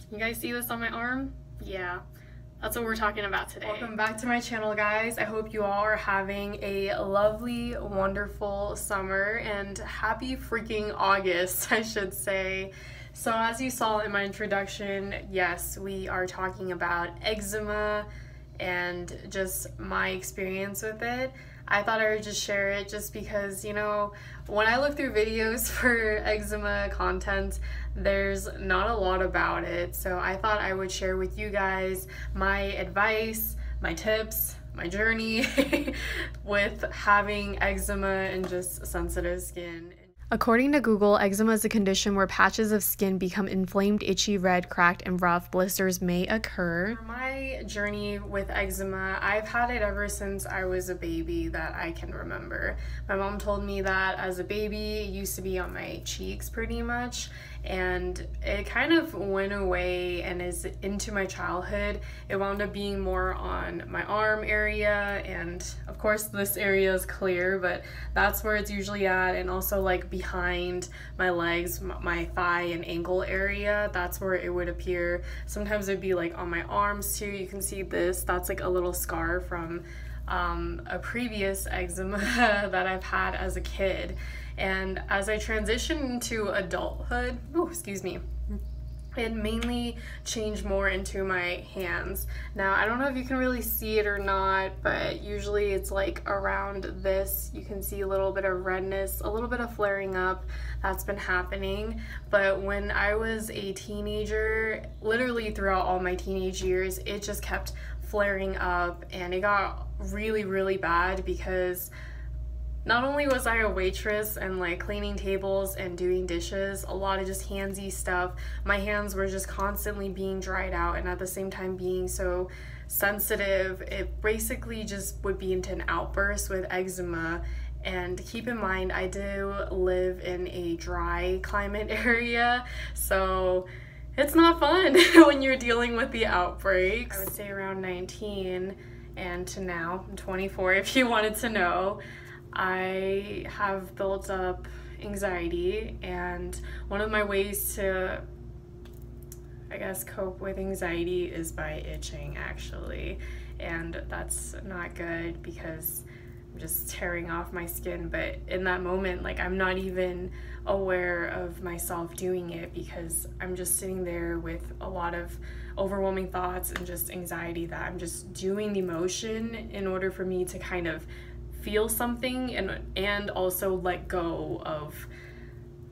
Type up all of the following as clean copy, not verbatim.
You guys see this on my arm? Yeah, that's what we're talking about today. Welcome back to my channel, guys. I hope you all are having a lovely, wonderful summer and happy freaking August, I should say. So as you saw in my introduction, yes, we are talking about eczema and just my experience with it. I thought I would just share it just because, you know, when I look through videos for eczema content, there's not a lot about it. So I thought I would share with you guys my advice, my tips, my journey with having eczema and just sensitive skin. According to Google, eczema is a condition where patches of skin become inflamed, itchy, red, cracked, and rough. Blisters may occur. For my journey with eczema, I've had it ever since I was a baby that I can remember. My mom told me that as a baby, it used to be on my cheeks pretty much, and it kind of went away and is into my childhood. It wound up being more on my arm area, and of course this area is clear, but that's where it's usually at, and also like behind my legs, my thigh and ankle area, that's where it would appear. Sometimes it'd be like on my arms too. You can see this, that's like a little scar from a previous eczema that I've had as a kid. And as I transitioned into adulthood, it mainly changed more into my hands. Now, I don't know if you can really see it or not, but usually it's like around this. You can see a little bit of redness, a little bit of flaring up that's been happening. But when I was a teenager, literally throughout all my teenage years, it just kept flaring up, and it got really, really bad because not only was I a waitress and like cleaning tables and doing dishes, a lot of just handsy stuff, my hands were just constantly being dried out, and at the same time being so sensitive, it basically just would be into an outburst with eczema. And keep in mind, I do live in a dry climate area, so it's not fun when you're dealing with the outbreaks. I would say around 19 and to now, I'm 24 if you wanted to know. I have built up anxiety, and one of my ways to, I guess, cope with anxiety is by itching, actually. And that's not good because I'm just tearing off my skin, but in that moment, like, I'm not even aware of myself doing it because I'm just sitting there with a lot of overwhelming thoughts and just anxiety that I'm just doing the motion in order for me to kind of feel something and also let go of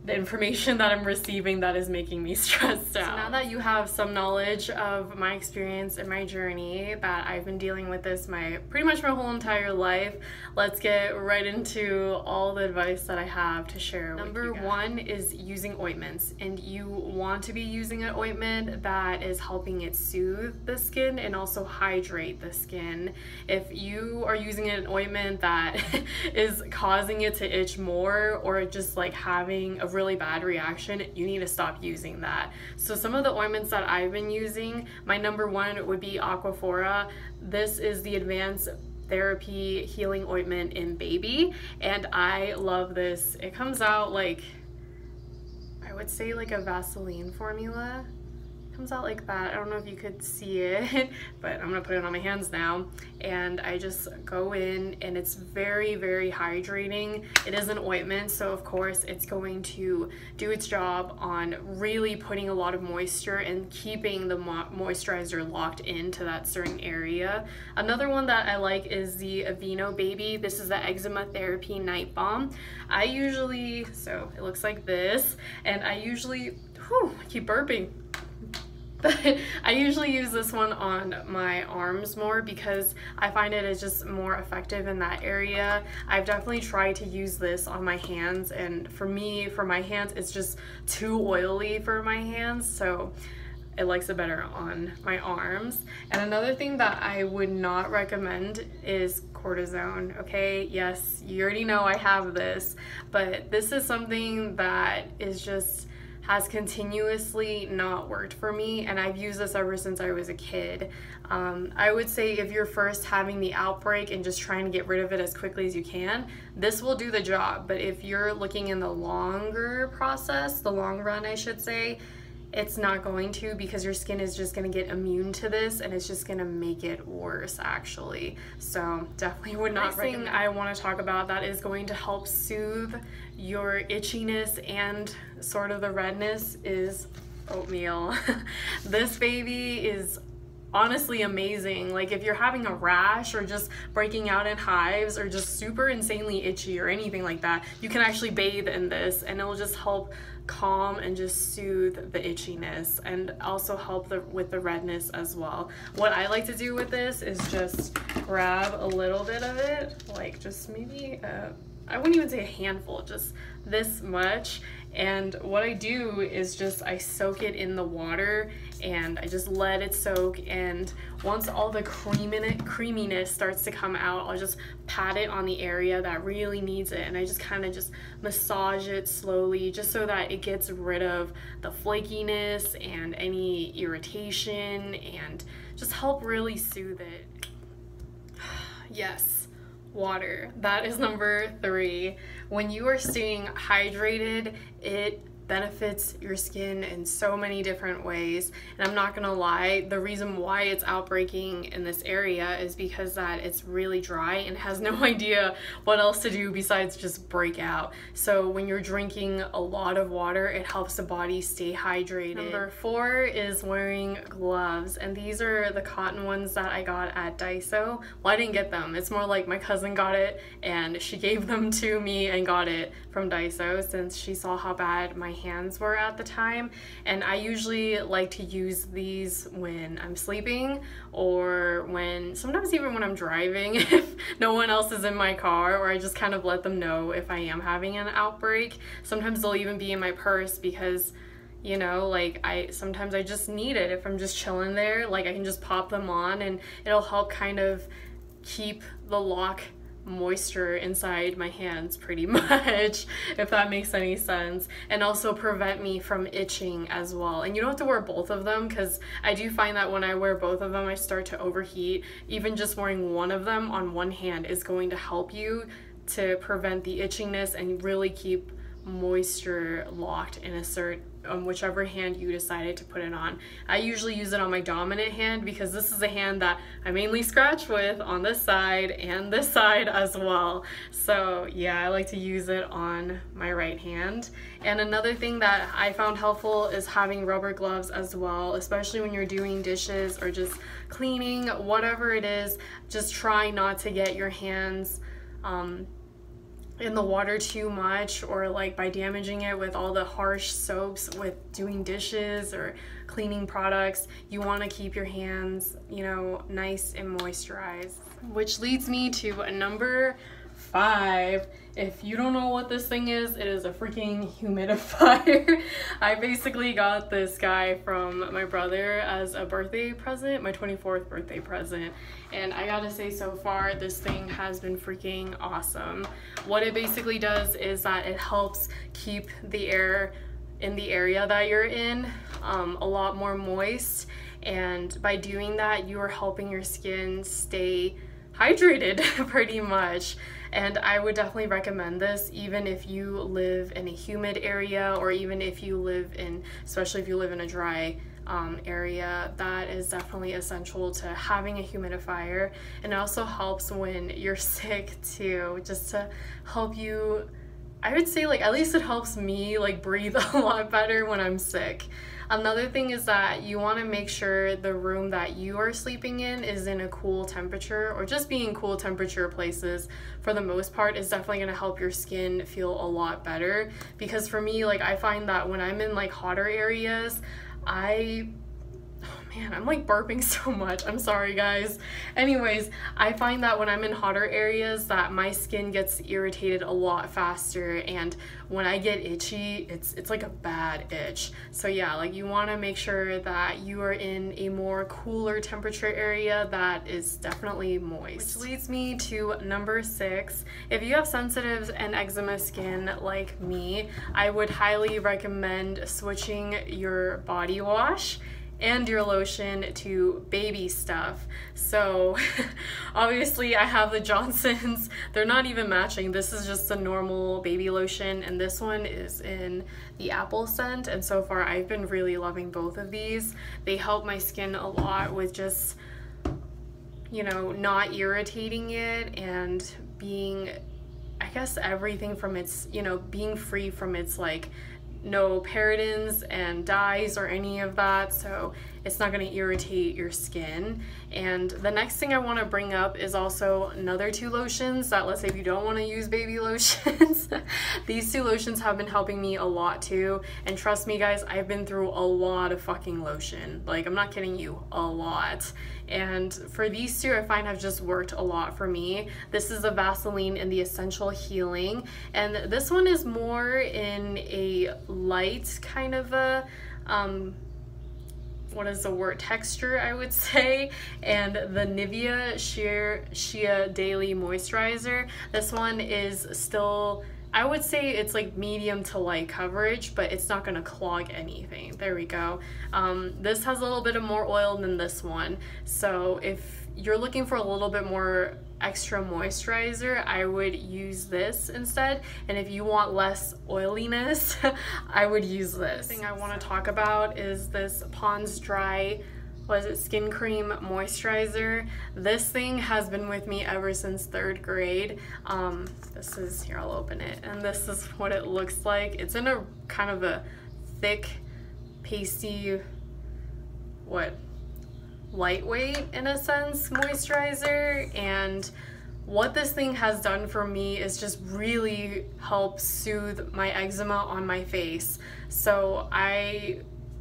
the information that I'm receiving that is making me stressed out. So now that you have some knowledge of my experience and my journey, that I've been dealing with this pretty much my whole entire life, let's get right into all the advice that I have to share with you guys. Number one is using ointments, and you want to be using an ointment that is helping it soothe the skin and also hydrate the skin. If you are using an ointment that is causing it to itch more, or just like having a really bad reaction, you need to stop using that. So some of the ointments that I've been using, my number one would be Aquaphor. This is the advanced therapy healing ointment in baby, and I love this. It comes out like, I would say like a Vaseline formula. Comes out like that. I don't know if you could see it, but I'm gonna put it on my hands now, and I just go in, and it's very, very hydrating. It is an ointment, so of course it's going to do its job on really putting a lot of moisture and keeping the moisturizer locked into that certain area. Another one that I like is the Aveeno baby. This is the eczema therapy night balm. So it looks like this, and I keep burping. But I usually use this one on my arms more because I find it is just more effective in that area. I've definitely tried to use this on my hands, and for my hands, it's just too oily for my hands, so it likes it better on my arms. And another thing that I would not recommend is cortisone, okay? Yes, you already know I have this, but this is something that has continuously not worked for me, and I've used this ever since I was a kid. I would say if you're first having the outbreak and just trying to get rid of it as quickly as you can, this will do the job. But if you're looking in the longer process, the long run I should say, it's not going to, because your skin is just going to get immune to this and it's just going to make it worse actually. So definitely would not recommend. I want to talk about that is going to help soothe your itchiness and sort of the redness is Oatmeal. This baby is honestly amazing. Like if you're having a rash or just breaking out in hives or just super insanely itchy or anything like that, you can actually bathe in this and it'll just help calm and just soothe the itchiness and also help with the redness as well. What I like to do with this is just grab a little bit of it, like just maybe I wouldn't even say a handful, just this much. And what I do is just I soak it in the water and I just let it soak, and once all the creaminess starts to come out, I'll just pat it on the area that really needs it, and I just kind of just massage it slowly just so that it gets rid of the flakiness and any irritation and just help really soothe it. Yes, water. That is number 3. When you are staying hydrated, it benefits your skin in so many different ways. And I'm not gonna lie, the reason why it's outbreaking in this area is because that it's really dry and has no idea what else to do besides just break out. So when you're drinking a lot of water, it helps the body stay hydrated. Number 4 is wearing gloves, and these are the cotton ones that I got at Daiso. Well, I didn't get them. It's more like my cousin got it and she gave them to me and got it from Daiso since she saw how bad my hands were at the time. And I usually like to use these when I'm sleeping or sometimes even when I'm driving if no one else is in my car, or I just kind of let them know if I am having an outbreak. Sometimes they'll even be in my purse because, you know, like sometimes I just need it if I'm just chilling there. Like I can just pop them on and it'll help kind of keep the lock moisture inside my hands pretty much, if that makes any sense, and also prevent me from itching as well. And you don't have to wear both of them, because I do find that when I wear both of them I start to overheat. Even just wearing one of them on one hand is going to help you to prevent the itchiness and really keep moisture locked in whichever hand you decided to put it on. I usually use it on my dominant hand because this is a hand that I mainly scratch with on this side and this side as well. So yeah, I like to use it on my right hand. And another thing that I found helpful is having rubber gloves as well, especially when you're doing dishes or just cleaning, whatever it is. Just try not to get your hands in the water too much, or like by damaging it with all the harsh soaps with doing dishes or cleaning products. You want to keep your hands, you know, nice and moisturized. Which leads me to number 5. If you don't know what this thing is, it is a freaking humidifier. I basically got this guy from my brother as a birthday present, my 24th birthday present. And I gotta say, so far, this thing has been freaking awesome. What it basically does is that it helps keep the air in the area that you're in a lot more moist. And by doing that, you are helping your skin stay hydrated pretty much. And I would definitely recommend this even if you live in a humid area, or even if you live in, especially if you live in a dry area. That is definitely essential to having a humidifier. And it also helps when you're sick too, just to help you, I would say, like, at least it helps me like breathe a lot better when I'm sick. Another thing is that you want to make sure the room that you are sleeping in is in a cool temperature, or just being in cool temperature places for the most part is definitely going to help your skin feel a lot better. Because for me, like, I find that when I'm in like hotter areas, man, I'm like burping so much. I'm sorry, guys. Anyways, I find that when I'm in hotter areas that my skin gets irritated a lot faster, and when I get itchy, it's like a bad itch. So yeah, like, you want to make sure that you are in a more cooler temperature area that is definitely moist. Which leads me to number 6. If you have sensitive and eczema skin like me, I would highly recommend switching your body wash and your lotion to baby stuff. So obviously I have the Johnson's. They're not even matching. This is just a normal baby lotion, and this one is in the apple scent, and so far I've been really loving both of these. They help my skin a lot with just, you know, not irritating it and being, I guess, everything from its, you know, being free from its like no parabens and dyes or any of that, so it's not going to irritate your skin. And the next thing I want to bring up is also another two lotions that, let's say if you don't want to use baby lotions, these two lotions have been helping me a lot too. And trust me guys, I've been through a lot of fucking lotion. Like, I'm not kidding you, a lot. And for these two, I find have just worked a lot for me. This is the Vaseline and the Essential Healing, and this one is more in a light kind of a what is the word, texture, I would say. And the Nivea Shea Daily Moisturizer, this one is still, I would say it's like medium to light coverage, but it's not gonna clog anything. There we go. This has a little bit of more oil than this one, so if you're looking for a little bit more extra moisturizer, I would use this instead. And if you want less oiliness, I would use this. The thing I want to talk about is this Pond's Dry, what is it, skin cream moisturizer. This thing has been with me ever since 3rd grade. This is, here, I'll open it, and this is what it looks like. It's in a kind of a thick, pasty, lightweight in a sense moisturizer. And what this thing has done for me is just really help soothe my eczema on my face. So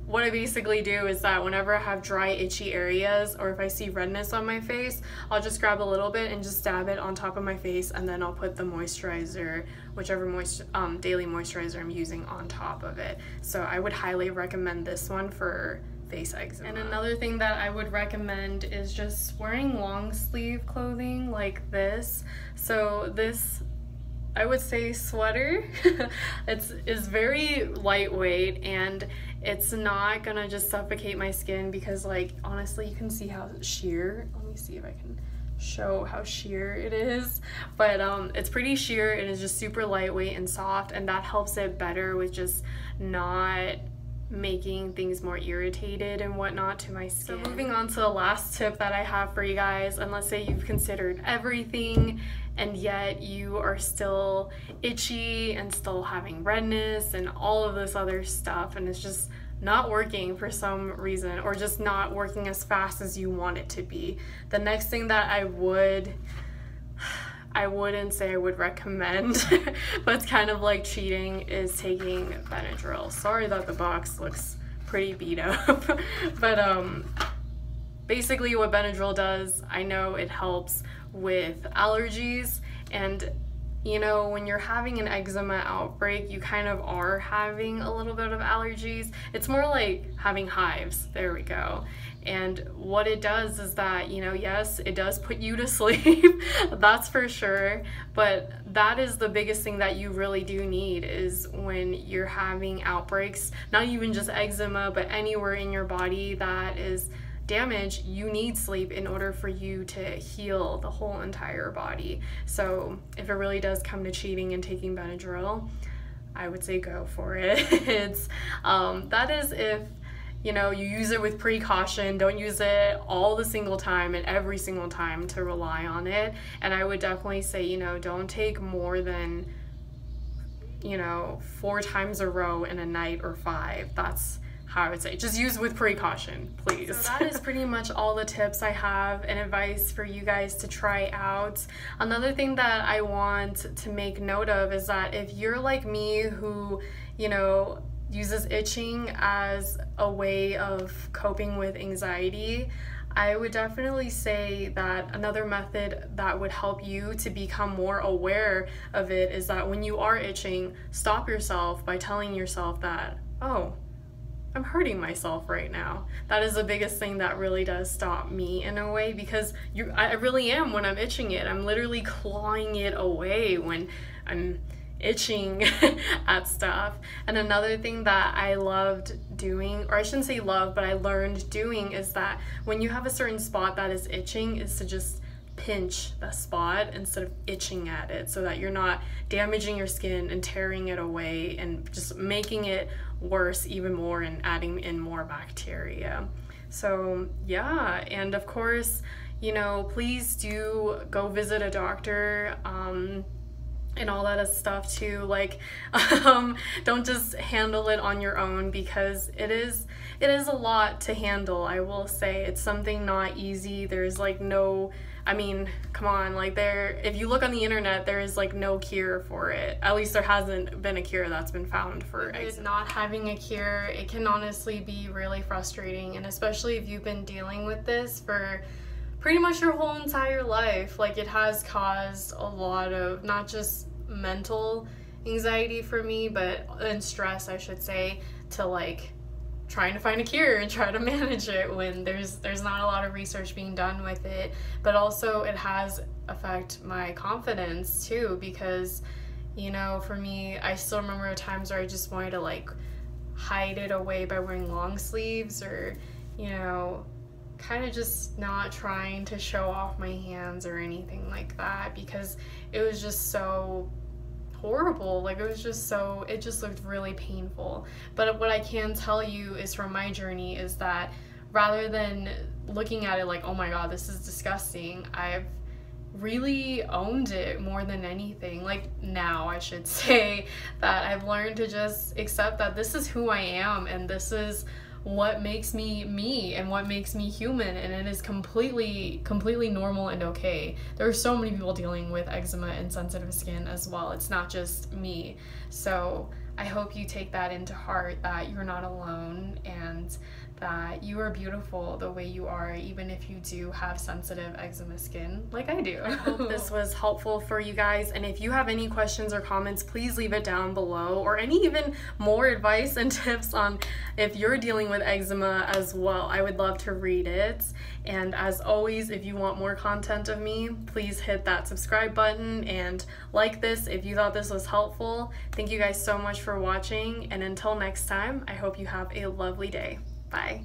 what I basically do is that whenever I have dry itchy areas, or if I see redness on my face, I'll just grab a little bit and just dab it on top of my face, and then I'll put the moisturizer, whichever daily moisturizer I'm using, on top of it. So I would highly recommend this one for face eczema. And another thing that I would recommend is just wearing long sleeve clothing like this. So this, I would say, sweater is very lightweight, and it's not gonna just suffocate my skin, because like honestly you can see how sheer, let me see if I can show how sheer it is, but it's pretty sheer and it's just super lightweight and soft, and that helps it better with just not making things more irritated and whatnot to my skin. So moving on to the last tip that I have for you guys, and let's say you've considered everything and yet you are still itchy and still having redness and all of this other stuff, and it's just not working for some reason, or just not working as fast as you want it to be. The next thing that I wouldn't say I would recommend, but it's kind of like cheating, is taking Benadryl. Sorry that the box looks pretty beat up, but basically what Benadryl does, I know it helps with allergies, and you know, when you're having an eczema outbreak, you kind of are having a little bit of allergies. It's more like having hives, there we go. And what it does is that, you know, yes, it does put you to sleep, that's for sure, but that is the biggest thing that you really do need, is when you're having outbreaks, not even just eczema, but anywhere in your body that is damaged, you need sleep in order for you to heal the whole entire body. So if it really does come to cheating and taking Benadryl, I would say go for it. It's that is if, you know, you use it with precaution. Don't use it all the single time and every single time to rely on it. And I would definitely say, you know, don't take more than, you know, 4 times a row in a night, or 5. That's how I would say. Just use with precaution, please. So that is pretty much all the tips I have and advice for you guys to try out. Another thing that I want to make note of is that if you're like me, who, you know, uses itching as a way of coping with anxiety, I would definitely say that another method that would help you to become more aware of it is that when you are itching, stop yourself by telling yourself that, oh, I'm hurting myself right now. That is the biggest thing that really does stop me in a way, because I really am when I'm itching it. I'm literally clawing it away when I'm itching at stuff. And another thing that I loved doing, or I shouldn't say love, but I learned doing, is that when you have a certain spot that is itching, is to just pinch the spot instead of itching at it, so that you're not damaging your skin and tearing it away and just making it worse even more and adding in more bacteria. So yeah, and of course, you know, please do go visit a doctor and all that stuff too. Like, don't just handle it on your own, because it is a lot to handle. I will say it's something not easy. There's like no, I mean, come on, like if you look on the internet, there is like no cure for it. At least there hasn't been a cure that's been found for eczema. Not having a cure, it can honestly be really frustrating, and especially if you've been dealing with this for pretty much your whole entire life. Like, it has caused a lot of not just mental anxiety for me, and stress, I should say, to like trying to find a cure and try to manage it when there's not a lot of research being done with it. But also it has affected my confidence too, because, you know, for me, I still remember times where I just wanted to like hide it away by wearing long sleeves, or, you know, kind of just not trying to show off my hands or anything like that, because it was just so horrible. Like, it just looked really painful. But what I can tell you is, from my journey, is that rather than looking at it like, oh my god, this is disgusting, I've really owned it more than anything. Like, now I should say that I've learned to just accept that this is who I am, and this is what makes me me and what makes me human, and it is completely normal and okay. There are so many people dealing with eczema and sensitive skin as well. It's not just me. So I hope you take that into heart, that you're not alone, and that you are beautiful the way you are, even if you do have sensitive eczema skin like I do. I hope this was helpful for you guys, and if you have any questions or comments, please leave it down below, or any even more advice and tips on if you're dealing with eczema as well. I would love to read it. And as always, if you want more content of me, please hit that subscribe button and like this if you thought this was helpful. Thank you guys so much for watching, and until next time, I hope you have a lovely day. Bye.